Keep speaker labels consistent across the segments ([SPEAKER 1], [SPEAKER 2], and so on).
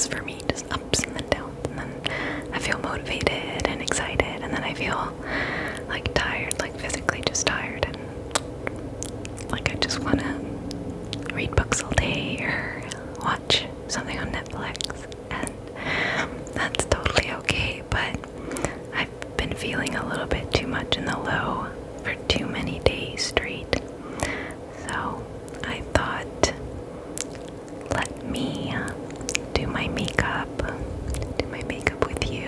[SPEAKER 1] just for me, just ups and then downs, and then I feel motivated and excited, and then I feel like tired, like physically just tired, and like I just want to read books all day or watch something on Netflix, and that's totally okay. But I've been feeling a little bit too much in the low for too many days straight, so I thought, let me do my makeup with you,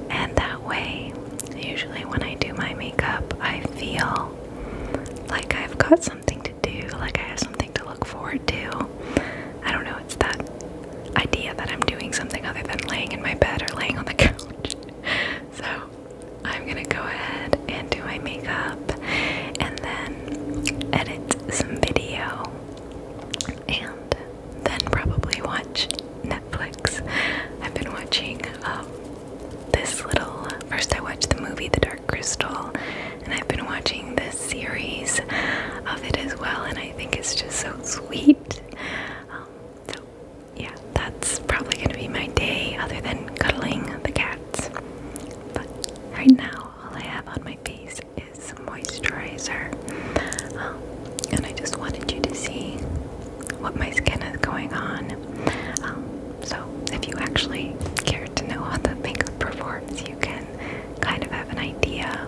[SPEAKER 1] and that way, usually when I do my makeup, I feel like I've got something to do, like I have something to look forward to. I don't know, it's that idea that I'm doing something other than laying in my bed or laying on the couch. So I'm gonna go ahead and do my makeup and then edit some video and then probably watch Netflix. I've been watching first I watched the movie The Dark Crystal, and I've been watching this series of it as well, and I think it's just so sweet. So yeah, that's probably going to be my day other than cuddling the cats. But right now, all I have on my face is some moisturizer, and I just wanted you to see what my skin is going on. So if you actually care to know how the makeup performs, you can kind of have an idea.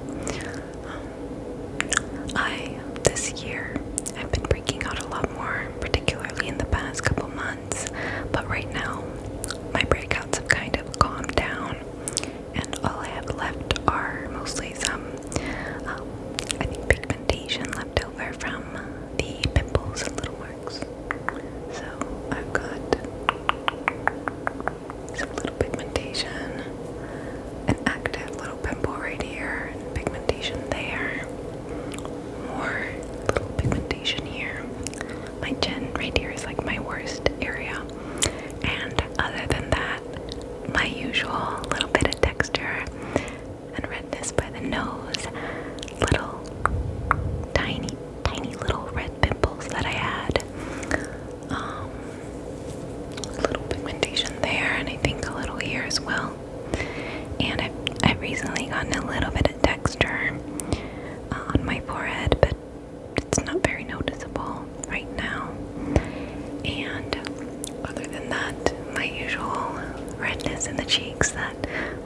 [SPEAKER 1] This year, I've been breaking out a lot more, particularly in the past couple months, but right now, my breakouts have kind of calmed down, and all I have left are mostly some, I think, pigmentation left over from the pimples and little marks. So I've got some little pigmentation, an active little pimple right here, and pigmentation there, more little pigmentation here. My chin right here is like my worst area, and other than that, my usual little bit of texture and redness by the nose, little tiny little red pimples that I had, little pigmentation there, and I think a little here as well. And I've recently gotten a little bit of texture on my forehead, but it's not very noticeable right now. And other than that, my usual redness in the cheeks that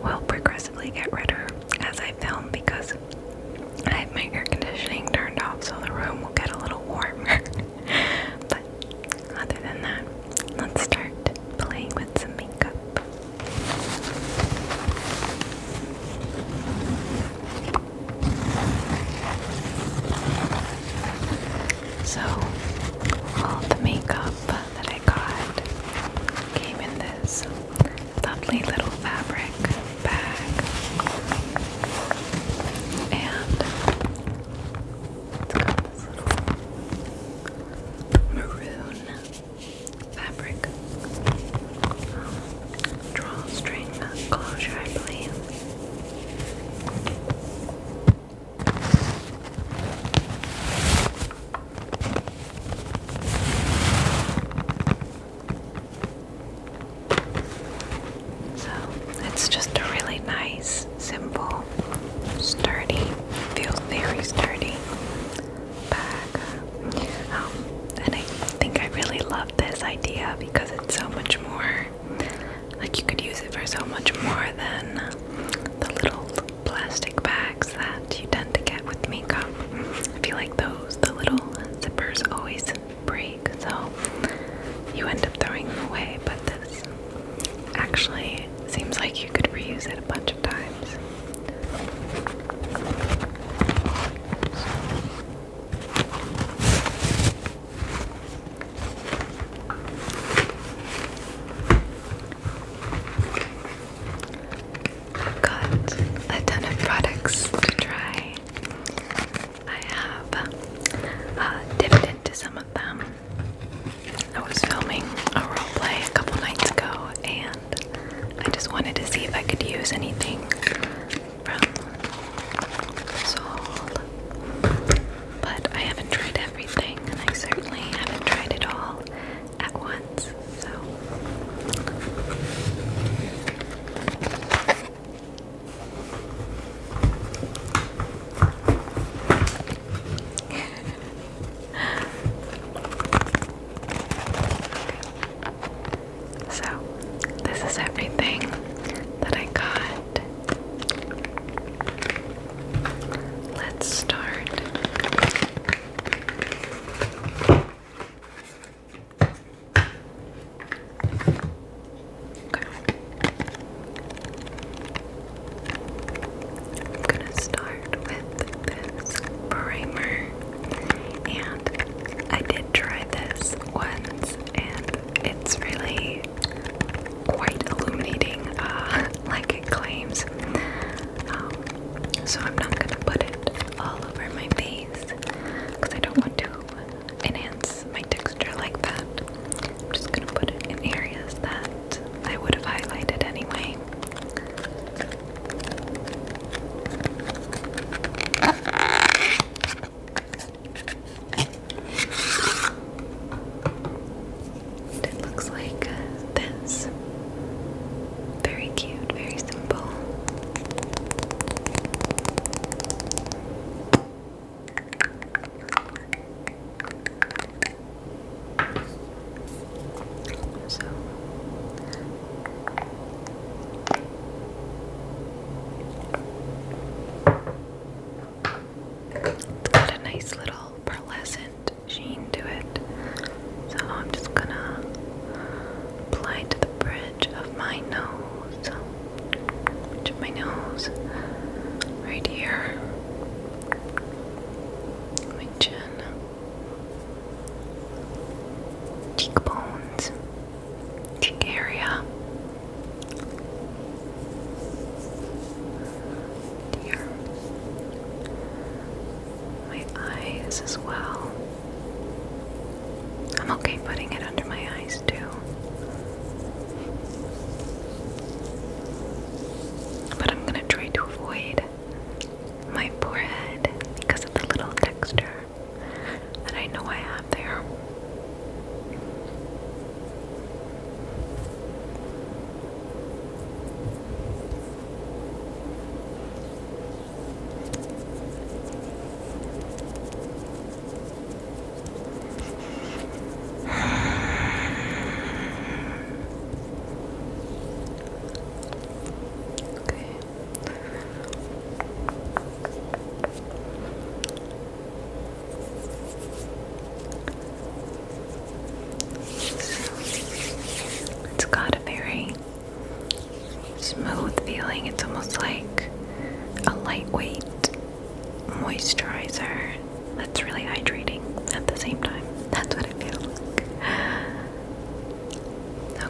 [SPEAKER 1] will progressively get redder as I film, because I have my air conditioning turned off, so the room will get a little warmer. But other than that, let's start playing with some makeup. So, all the makeup that I got came in this lovely little fabric bag, and it's got this little maroon fabric drawstring closure, I believe. So it's just a really nice, simple, sturdy, feels very sturdy bag. And I think I really love this idea because it's so much more, like you could use it for so much more than the little plastic bags that you tend to get with makeup. I feel like the little zippers always break, so you end up throwing them away, but this actually seems like you could reuse it a bunch of times. I've got a ton of products to try. I have dipped into some of them. I was filming a role play a couple nights ago, and I just wanted to see if I could use anything from Sol. But I haven't tried everything, and I certainly haven't tried it all at once. So is everything that I got. Let's start. Okay. I'm gonna start with this primer, and I did try this once, and it's really quite illuminating, like it claims. So I'm not gonna put it all over my face because I don't want to enhance my texture like that. I'm just gonna put it in areas that I would have highlighted anyway. It looks like this. Very cute, very simple. So it's got a nice little pearlescent sheen to it. So I'm just gonna apply to the bridge of my nose. Bridge of my nose. Right here. My chin. Cheekbones. Cheek area. Here. My eyes as well. I'm okay putting it under my eyes too. But I'm gonna try to avoid my forehead because of the little texture that I know I have there. Okay. It's got a very smooth feeling. It's almost like a lightweight moisturizer that's really hydrating at the same time. That's what it feels like.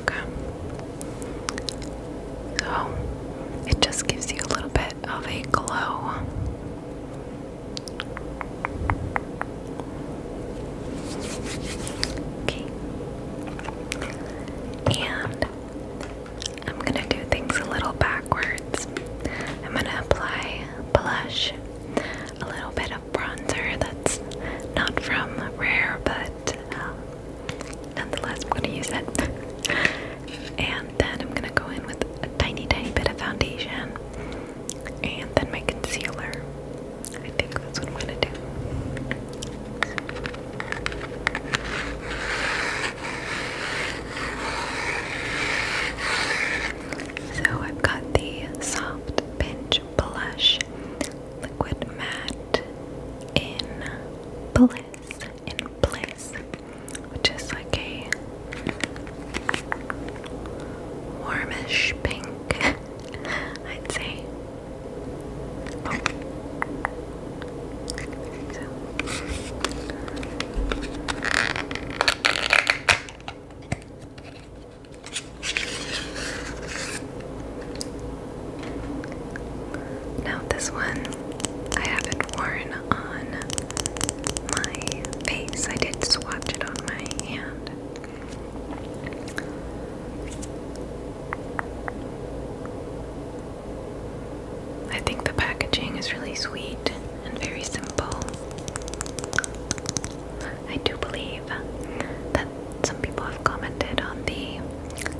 [SPEAKER 1] Okay. So it just gives you a little bit of a glow. Okay. And I'm gonna do things a little backwards. I'm gonna apply blush, a little bit of bronzer that's not from Rare, but nonetheless I'm gonna use it. And then I'm gonna go in with a tiny bit of foundation, and then my concealer. I think that's what I'm gonna do. So I've got the Soft Pinch Blush Liquid Matte in Bliss, which is like a warmish pink, I'd say. Now this one I haven't worn on my face. I did swatch it on my hand. I think the packaging is really sweet and very simple. I do believe that some people have commented on the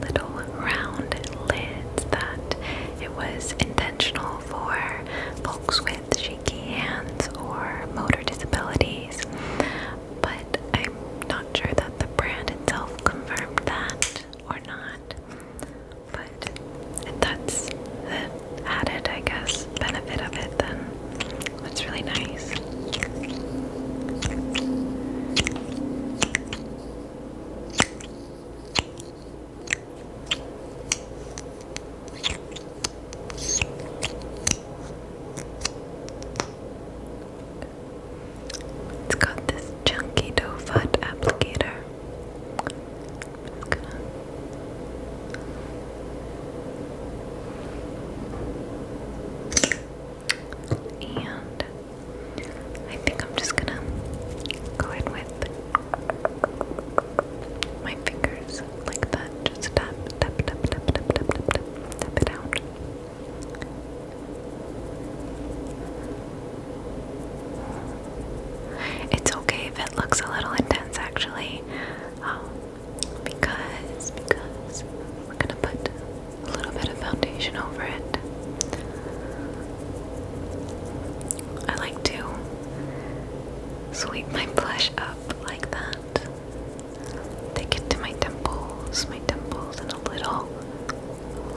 [SPEAKER 1] little round lids that it was intentional for folks with shaky hands or motor disabilities, but I'm not sure that the brand itself confirmed that or not. But foundation over it. I like to sweep my blush up like that. Take it to my temples, and a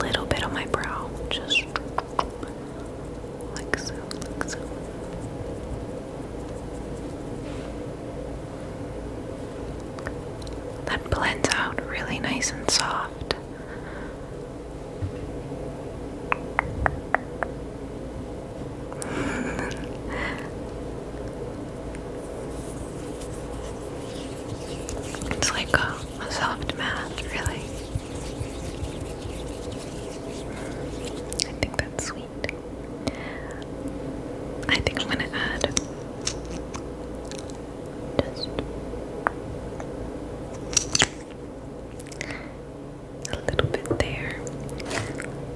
[SPEAKER 1] little bit on my brow, just like so, like so. That blends out really nice and soft. It's like a soft matte, really. I think that's sweet. I think I'm gonna add just a little bit there,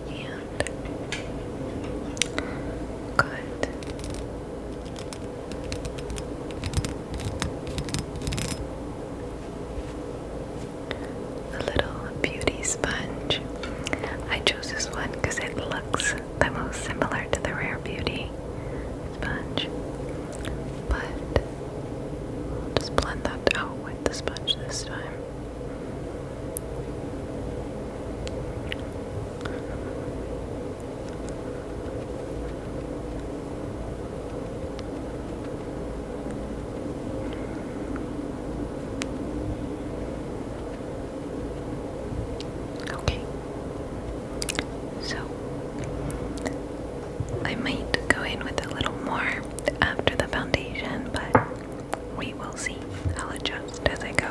[SPEAKER 1] and cut a little beauty sponge. I chose this one because it looks the most similar to the Rare Beauty sponge, but I'll just blend that out with the sponge this time. Okay, so I might go in with a little more after the foundation, but we will see. I'll adjust as I go.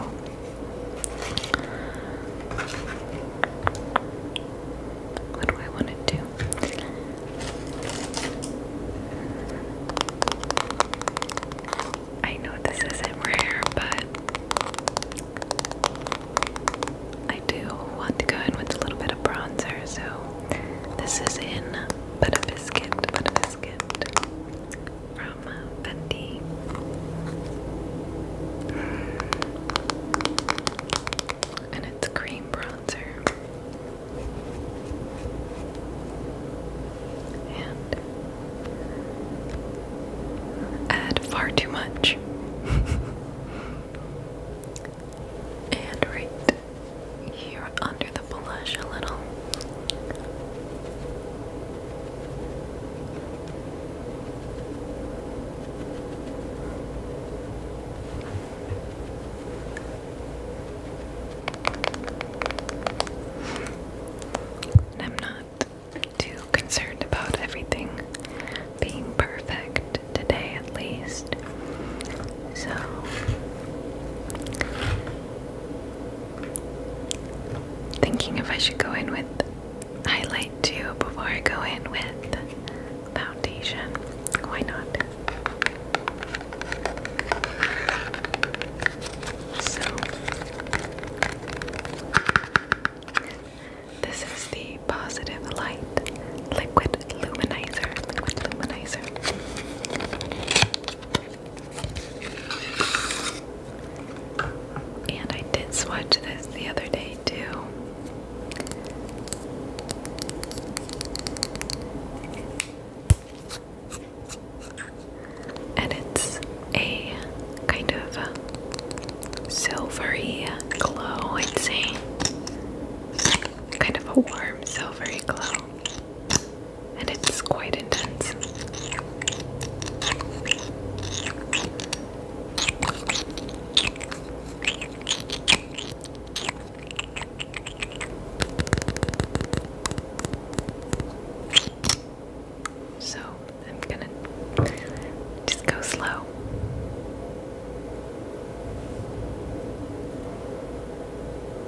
[SPEAKER 1] What do I want to do? I know this isn't Rare, but I do want to go in with a little bit of bronzer, so this is in Butter Biscuit from Meddy. And it's cream bronzer. And add far too much. And right here under the blush a little. And I'm not too concerned about everything being perfect today, at least. So thinking if I should go in with highlight too before I go in with foundation. Why not? So this is the Positive Light Liquid Luminizer. And I did swatch this the other day too. And it's a kind of silvery glow, I'd say. Kind of a warm silvery glow. And it's quite intense. So I'm gonna just go slow.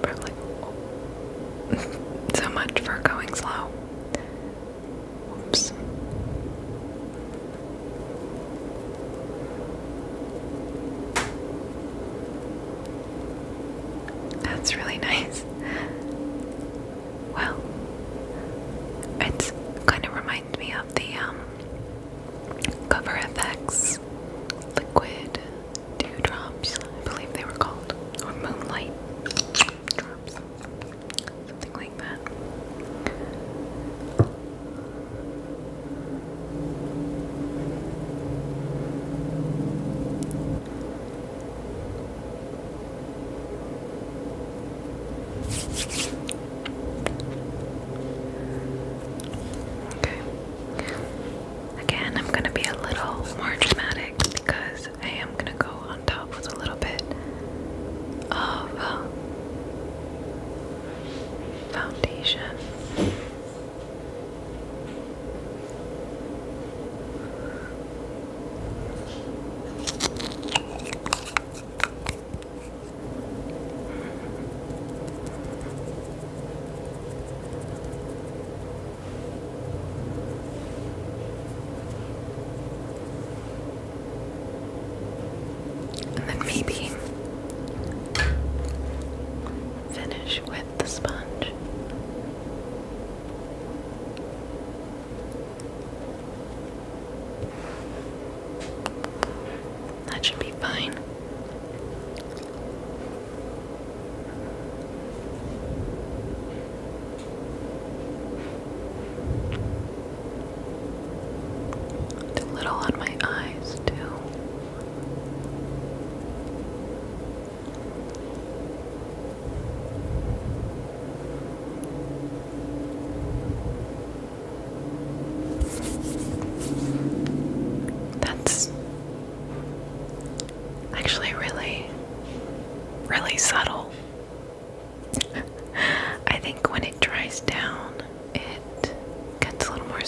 [SPEAKER 1] Probably so much for going slow. Whoops. That's really nice. Well, it's kind of reminds me of the Cover FX liquid dewdrops, I believe they were called, or moonlight drops, something like that.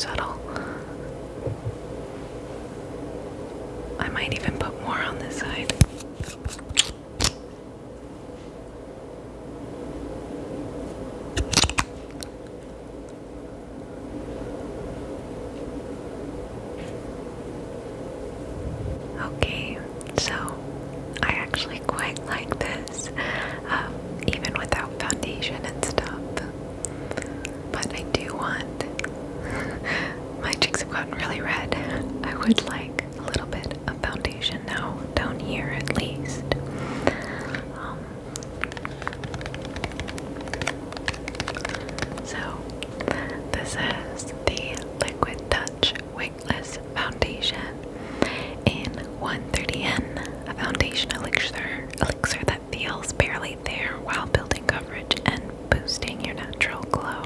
[SPEAKER 1] subtle. I might even put more on this side. Okay, so I actually quite like this, even without foundation and stuff. But I do want, my cheeks have gotten really red. I would like a little bit of foundation now, down here at least. So this is the Liquid Touch Wigless Foundation in 130N, a foundation elixir that feels barely there while building coverage and boosting your natural glow.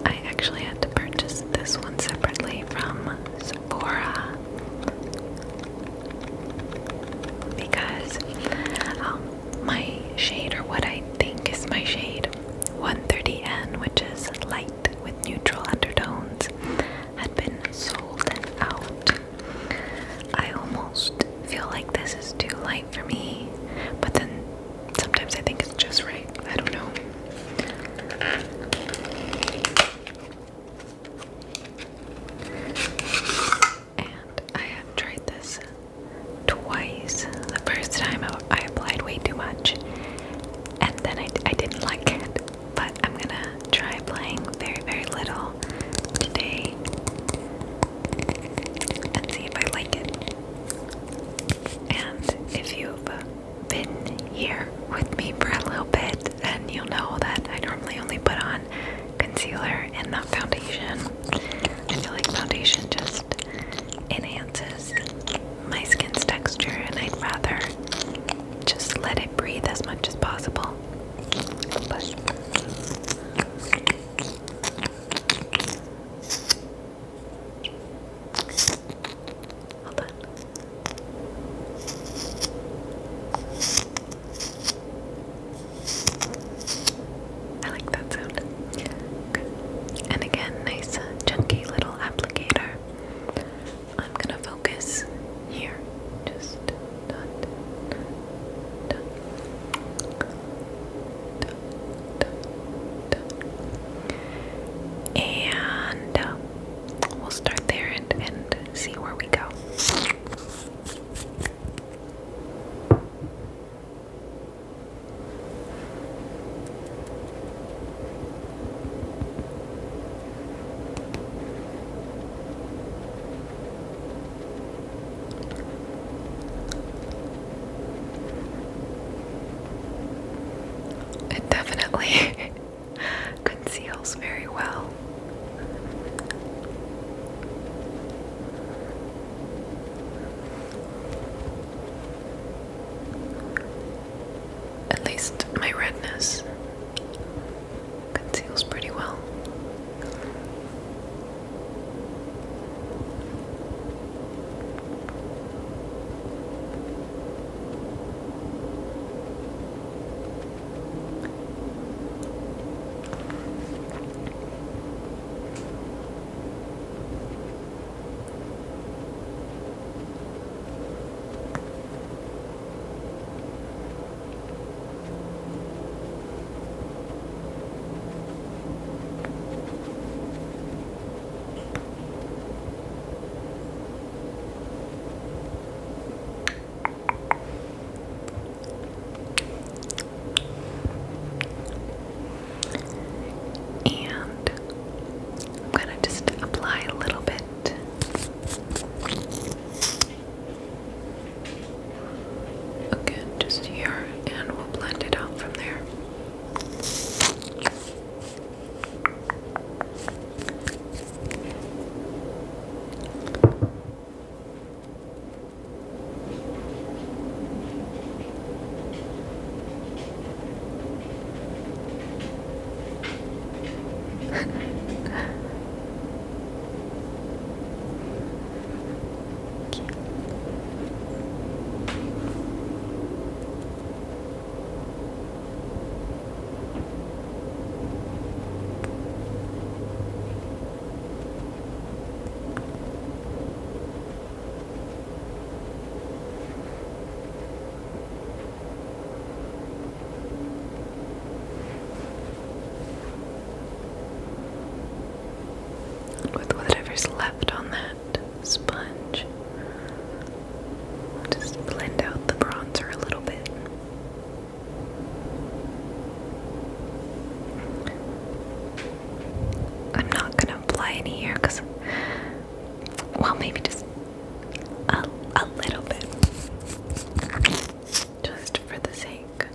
[SPEAKER 1] I actually had to purchase this one separately from Sephora because my shade, or what I think is my shade, 130N, which is light with neutral undertones, had been sold out. I almost feel like this is too light for me, but then sometimes I think it's just right. I don't know. And I have tried this twice. The first time I applied way too much, and then I didn't like it, but I'm gonna try applying very, very little today and see if I like it. And if you've been here with me for a little bit, then you'll know that I normally only put on concealer and not foundation. I feel like foundation just enhances my skin's texture, and I'd rather just let it breathe as much as possible. But hold on. I like that sound. Good. And again, nice chunky little applicator. I'm gonna focus here. Just dot, dot, dot, dot. And we'll start there and see where we go. It definitely conceals very well. At least my redness conceals pretty well. there's left on that sponge. I'll just blend out the bronzer a little bit. I'm not gonna apply any here because, well, maybe just a little bit. Just for the sake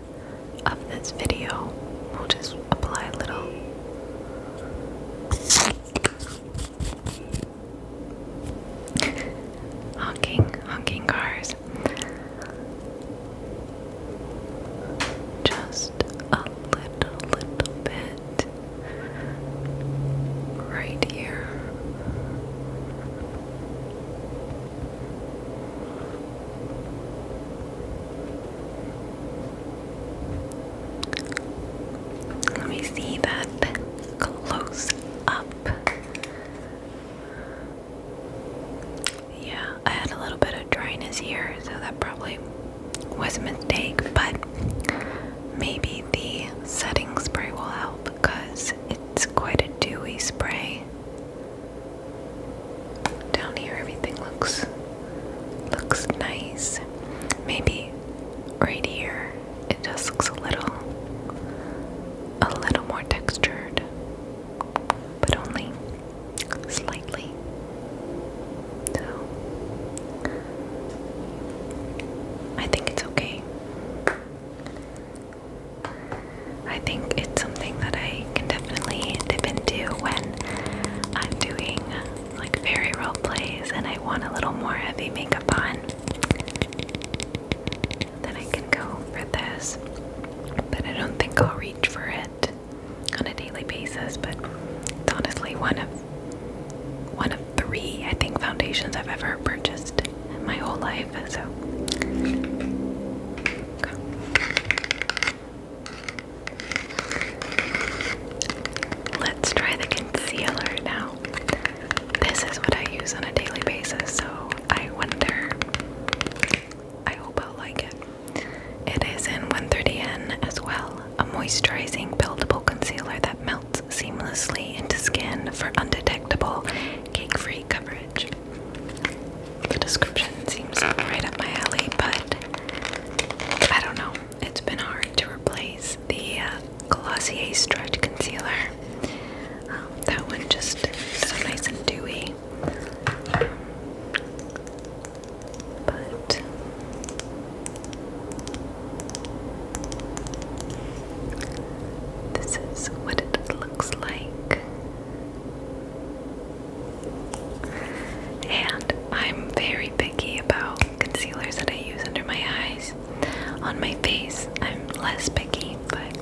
[SPEAKER 1] of this video, we'll just apply a little. Honking cars. Just a little bit right here. Let me see that close up. Yeah, I had a little bit of dryness here, so that probably was a mistake, but maybe the setting spray will help because it's quite a dewy spray. Down here everything looks nice. Maybe right here it just looks a little more textured, but only slightly. So I think it's okay. I think it's something that I can definitely dip into when I'm doing like fairy role plays and I want a little more heavy makeup on. Then I can go for this. But I don't think I'll reach for it on a daily basis, but it's honestly one of 3, I think, foundations I've ever purchased in my whole life, so okay. Let's try the concealer now. This is what I use on a daily basis, so I hope I'll like it. It is in 130N as well, a moisturizing buildable concealer that melts seamlessly into skin for undetectable cake-free coverage. The description seems right up my alley, but I don't know. It's been hard to replace the Glossier Stretch Concealer. That one just so nice and dewy. But this is what it looks like. And I'm very picky about concealers that I use under my eyes. On my face, I'm less picky, but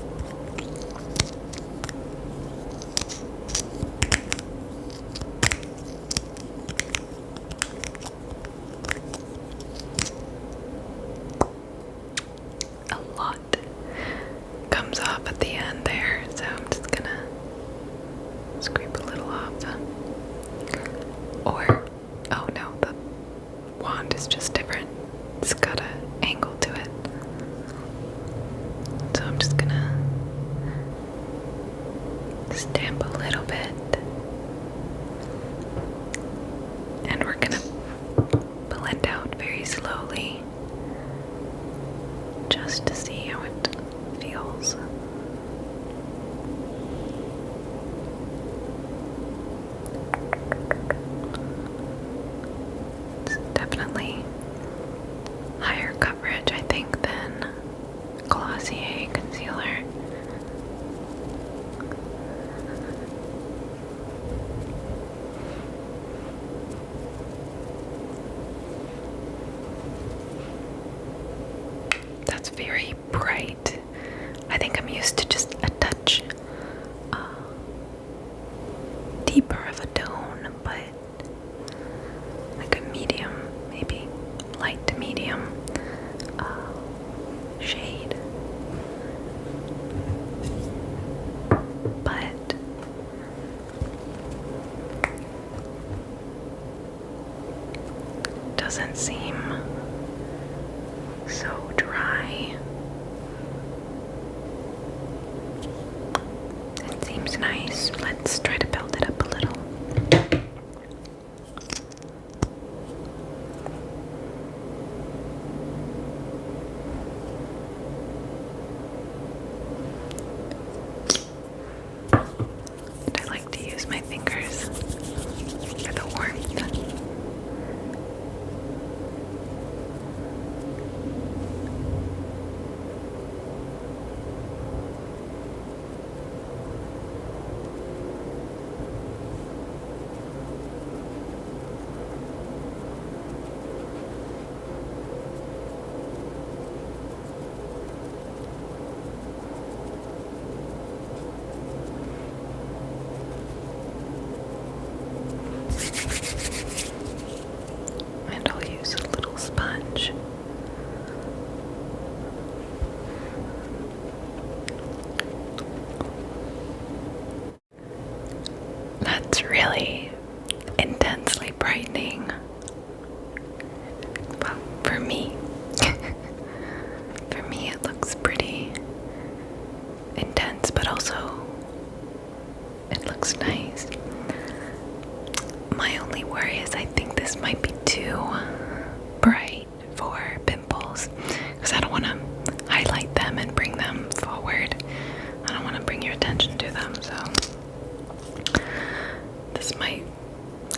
[SPEAKER 1] a lot comes off at the end there, so I'm just gonna scrape a little off. Or, oh no, the wand is just different. It's got an angle to it. So I'm just gonna stamp a little bit. And we're gonna blend out very slowly just to see how it feels. It's definitely higher coverage, I think, than Glossier concealer. That's very bright. I think I'm used to just a touch deeper of a tone, but like a medium, maybe light to medium shade. But doesn't seem so dry. It seems nice. Let's try to build it up a little. fingers for the warmth. That's really intensely brightening. Well, for me. For me it looks pretty intense, but also it looks nice. My only worry is I think this might be too bright for pimples, because I don't want to highlight them and bring them forward. I don't want to bring your attention to them, so this might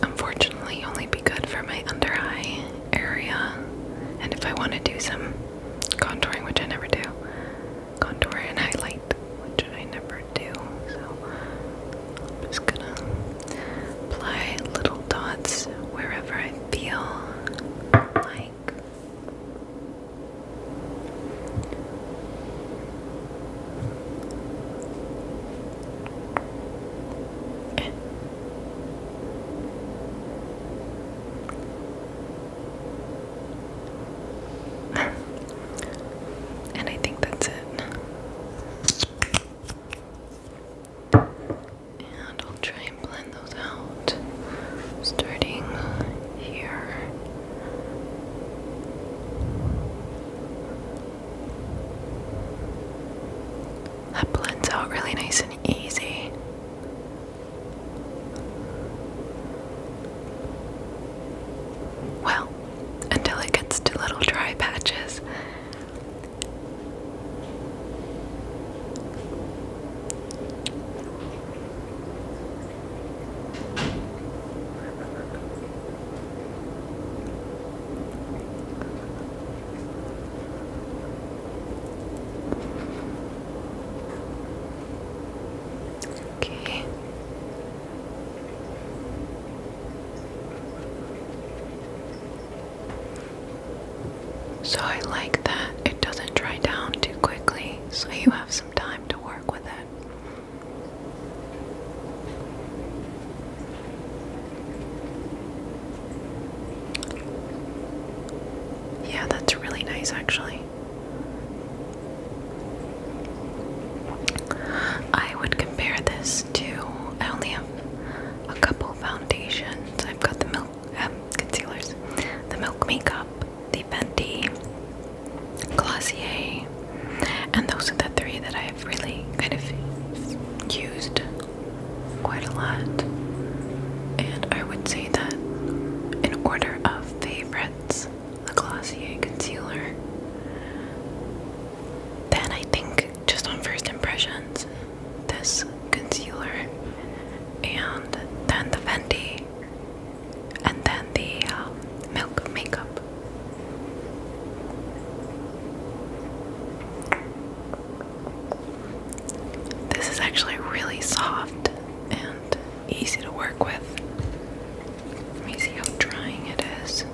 [SPEAKER 1] unfortunately only be good for my under eye area, and if I want to do some contouring, which I never do, contour and highlight, which I never do, so I'm just gonna apply little dots wherever I feel like. And I think that's it. And I'll try and blend those out, starting here. That blends out really nice and easy. Well, until it gets to little dry patches. Okay. So I like that it doesn't dry down too quickly, so you have some time to work with it. Yeah, that's really nice actually. I would compare this to, I only have a couple foundations. I've got the milk concealers, the Milk Makeup, the Fenty, Glossier, and those are the three that I've really kind of used quite a lot. And I would say that in order of favorites, the Glossier concealer. Then I think just on first impressions, this concealer, and then the Fenty, and then the Milk Makeup. This is actually really soft and easy to work with. Let me see how drying it is.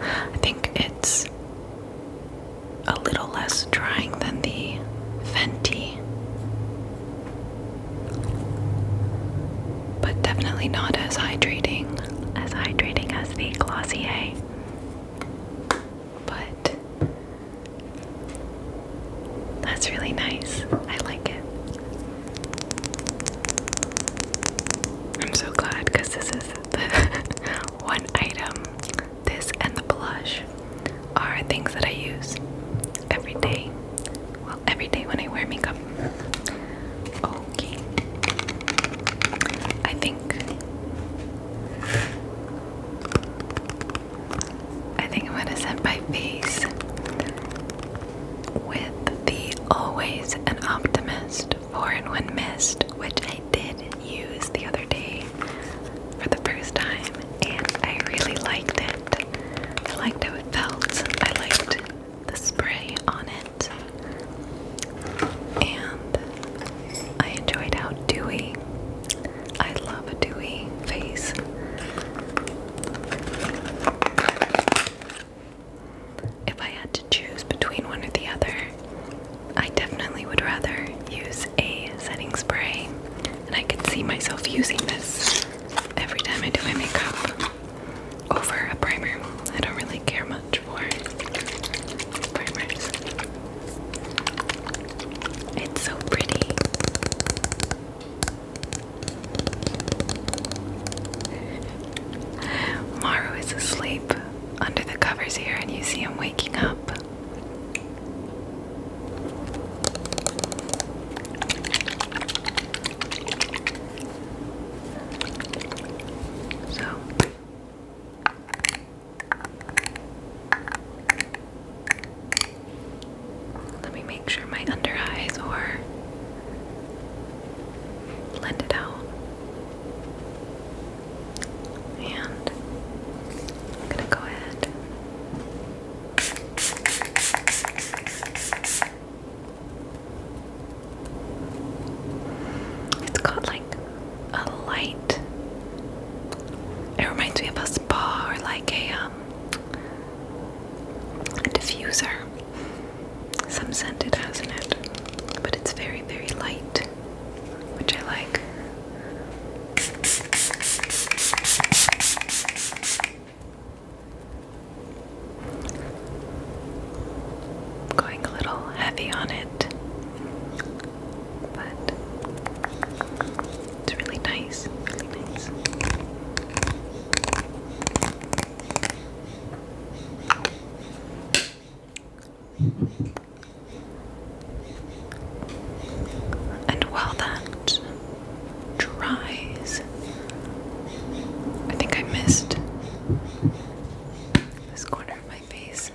[SPEAKER 1] I think it's a little less drying than the Fenty, but definitely not as hydrating as the Glossier. But that's really nice. I like it. I'm so glad, because this is the one item. This and the blush are things that I use every day. Well, every day when I wear makeup. Okay. I think I'm gonna set my face with the always an optimist 4-in-1 mist, which I did use the other day for the first time, and I really liked it. I liked how it felt. I liked the spray on it, and I enjoyed how dewy. I love a dewy face. If I had to choose between one or the other, I definitely would rather use a setting spray, and I could see myself using this every time I do my makeup over a primer. I don't really care much for primers. It's so pretty. Maru is asleep under the covers here, and you see him waking up. So let me make sure my under eyes are blended out. And I'm gonna go ahead. It's got like a light. It reminds me of a spa or like a diffuser. Some scent it has in it, but it's very, very light, which I like. Going a little heavy on it, but it's really nice, really nice. And while that dries, I think I missed this corner of my face.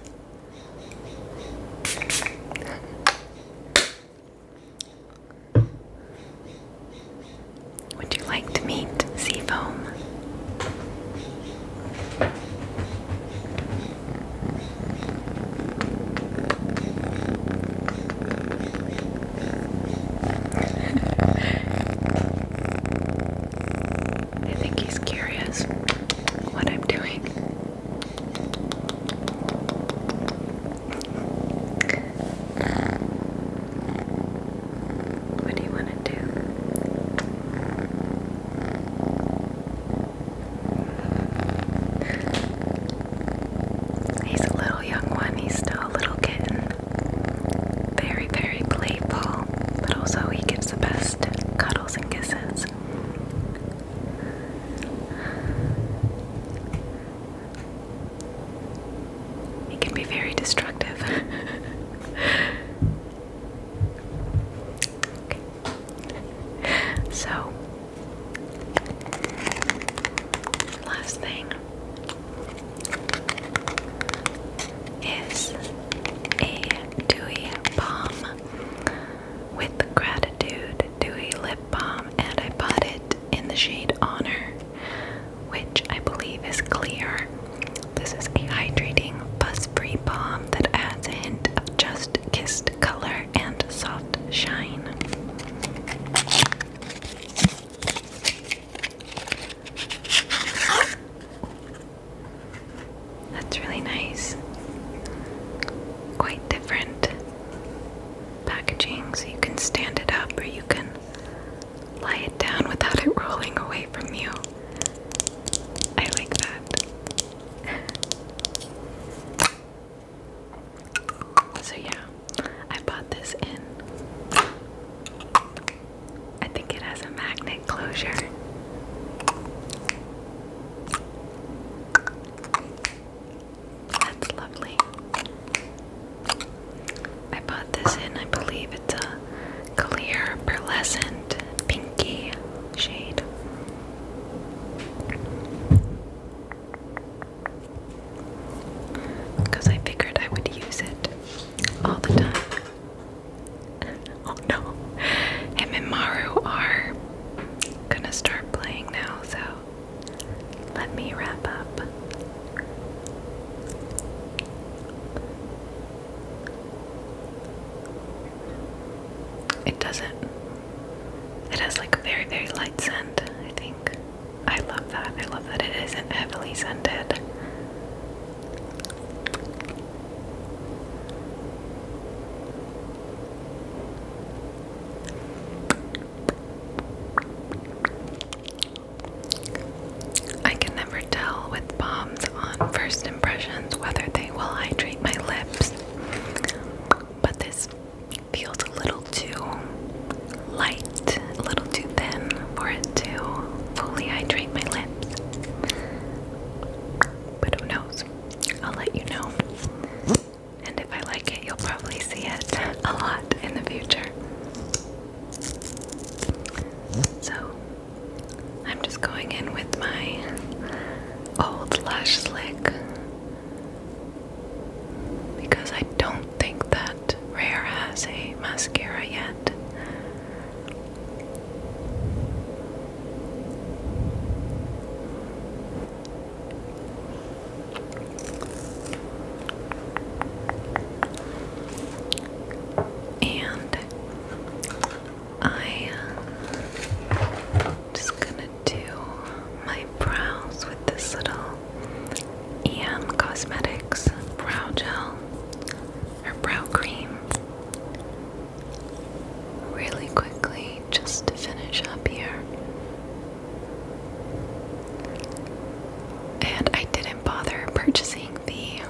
[SPEAKER 1] Would you like to meet Seafoam? I think he's curious what I'm doing. What do you want to do? He's a little young one. He's still a little kitten. Very, very playful, but also he gives the best cuddles and kisses. He can be very destructive. Okay. So, last thing is a dewy balm with Gratitude Dewy Lip Balm, and I bought it in the shade Honor, which I believe is clear. This is a hydrating, buzz-free balm that adds a hint of just kissed color and soft shine. That's really nice. Quite different packaging, so you can stand it up or you can lie it down without it rolling away from you. I like that. So yeah, I bought this in. I think it has a magnet closure. That's lovely. I bought this in, I believe it's a clear pearlescent pinky shade. Because I figured I would use it all the time. it has like a very, very light scent, I think. I love that. I love that it isn't heavily scented. I can never tell with balms on first impressions whether they will hydrate my lips, but this feels a little too light, a little too thin for it to fully hydrate my lips. But who knows? I'll let you know. And if I like it, you'll probably see it a lot in the future. So, I'm just going in with my old lash slick because I don't think that Rare has a mascara yet. And I just gonna do my brows with this little Anne Cosmetics brow gel or brow cream really quickly just to finish up here. And I didn't bother purchasing the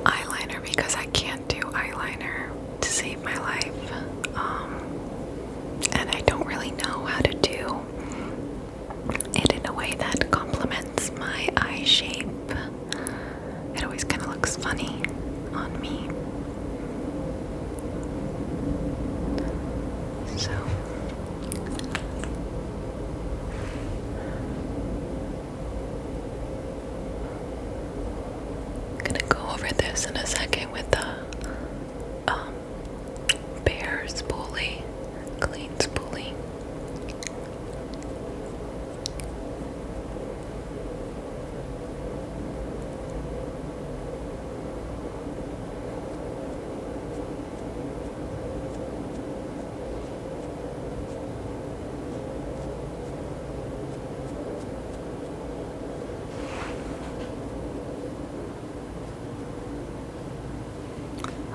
[SPEAKER 1] eyeliner because I can't do eyeliner to save my life. And I don't really know how to do it in a way that complements my eye shape. It always kind of looks funny on me. So I'm gonna go over this in a second with the bare spoolie, clean spoolie.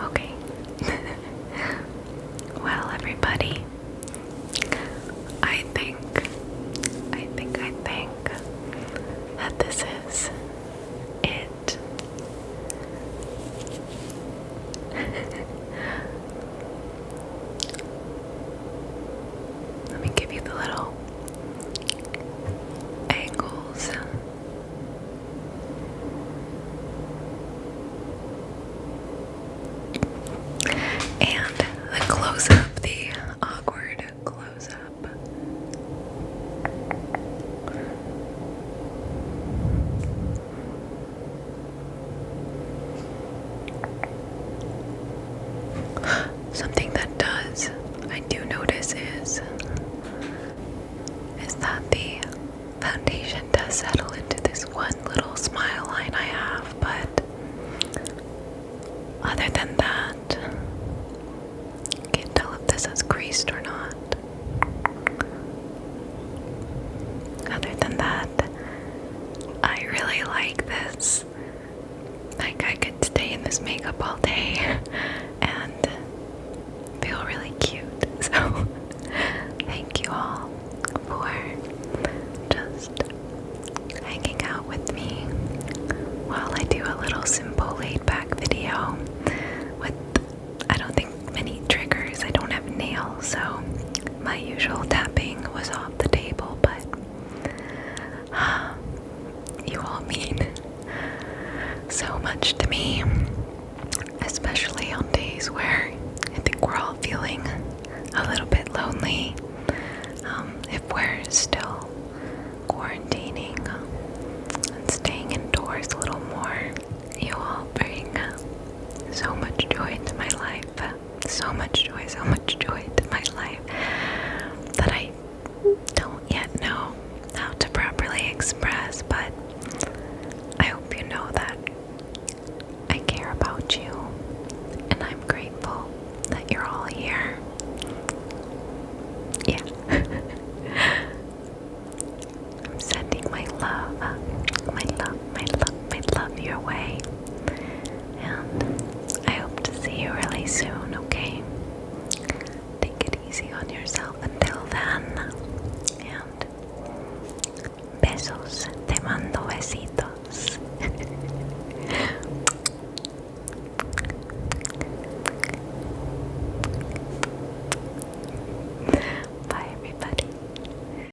[SPEAKER 1] Okay. Well, everybody, I think that this is it. Let me give you the little angles. And the close-up, the awkward close-up. Something that I do notice is that the foundation does settle into this one little smile line I have, but other than that, can't tell if this is creased or not. Other than that, I really like this. Like, I could stay in this makeup all day and feel really cute. So, thank you all for just hanging out with me while I do a little simple laid-back video with, I don't think, many triggers. I don't have nails, so my usual tapping was off the table, but you all mean so much to me, especially on days where I think we're all feeling a little bit lonely. If we're still quarantining and staying indoors a little more, you all bring so much joy to my life. So much joy to my life that I don't yet know how to properly express, but I hope you know that I care about you, and I'm grateful that you're all here. fly soon, okay? Take it easy on yourself until then. And besos. Te mando besitos.